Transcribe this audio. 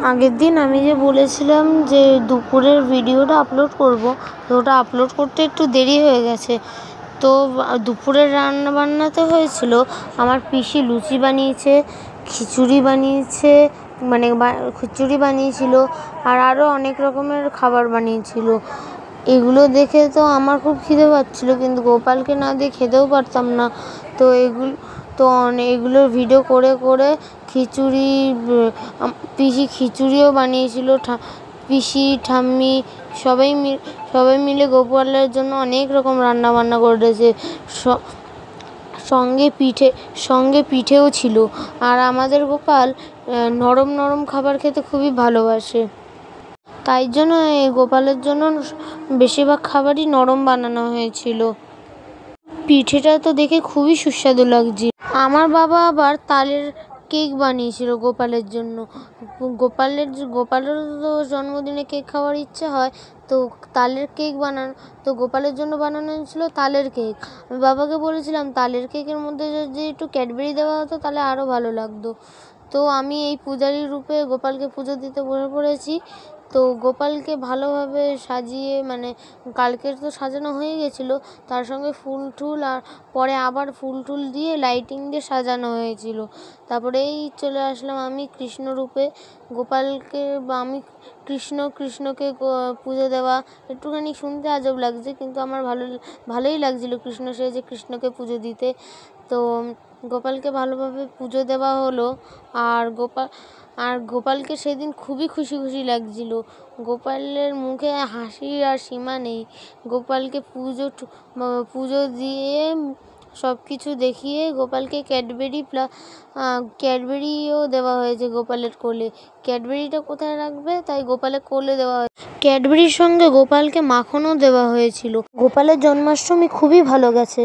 আগের দিন আমি যে বলেছিলাম যে দুপুরের ভিডিওটা আপলোড করব, তো ওটা আপলোড করতে একটু দেরি হয়ে গেছে। তো দুপুরের রান্নাবান্নাতে হয়েছিল আমার পিসি লুচি বানিয়েছে, খিচুড়ি বানিয়েছে, মানে খিচুড়ি বানিয়েছিল, আর আরও অনেক রকমের খাবার বানিয়েছিল। এগুলো দেখে তো আমার খুব খিদে পাচ্ছিল, কিন্তু গোপালকে না দিয়ে খেতেও পারতাম না। তো এগুলোর ভিডিও করে করে খিচুড়ি, পিসি খিচুড়িও বানিয়েছিল, পিসি ঠাম্মি সবাই মিলে গোপালের জন্য অনেক রকম রান্না বান্না করেছে। সঙ্গে পিঠেও ছিল। আর আমাদের গোপাল নরম নরম খাবার খেতে খুবই ভালোবাসে, তাই জন্য এই গোপালের জন্য বেশিরভাগ খাবারই নরম বানানো হয়েছিল। পিঠেটা তো দেখে খুবই সুস্বাদু লাগছে। আমার বাবা আবার তালের কেক বানিয়েছিল গোপালের জন্য। গোপালের তো জন্মদিনে কেক খাওয়ার ইচ্ছে হয়, তো তালের কেক তো গোপালের জন্য বানানো হয়েছিল তালের কেক। আমি বাবাকে বলেছিলাম তালের কেকের মধ্যে যদি একটু ক্যাডবেরি দেওয়া হতো তাহলে আরও ভালো লাগতো। তো আমি এই পূজারী রূপে গোপালকে পুজো দিতে বসে পড়েছি। তো গোপালকে ভালোভাবে সাজিয়ে, মানে কালকের তো সাজানো হয়ে গেছিলো, তার সঙ্গে ফুল টুল, আর পরে আবার ফুল টুল দিয়ে লাইটিং দিয়ে সাজানো হয়েছিল। তারপরে এই চলে আসলাম আমি কৃষ্ণ রূপে। গোপালকে বা আমি কৃষ্ণকে পুজো দেওয়া একটুখানি শুনতে আজব লাগছে, কিন্তু আমার ভালোই লাগছিলো কৃষ্ণ সেজে কৃষ্ণকে পুজো দিতে। তো গোপালকে ভালোভাবে পুজো দেওয়া হলো। আর গোপালকে সেদিন খুবই খুশি লাগছিল। গোপালের মুখে হাসি আর সীমা নেই। গোপালকে পুজো দিয়ে সব কিছু দেখিয়ে গোপালকে ক্যাডবেরিও দেওয়া হয়েছে গোপালের কোলে। ক্যাডবেরিটা কোথায় রাখবে তাই গোপালের কোলে দেওয়া হয়েছে। ক্যাডবেরির সঙ্গে গোপালকে মাখনও দেওয়া হয়েছিল। গোপালের জন্মাষ্টমী খুবই ভালো গেছে।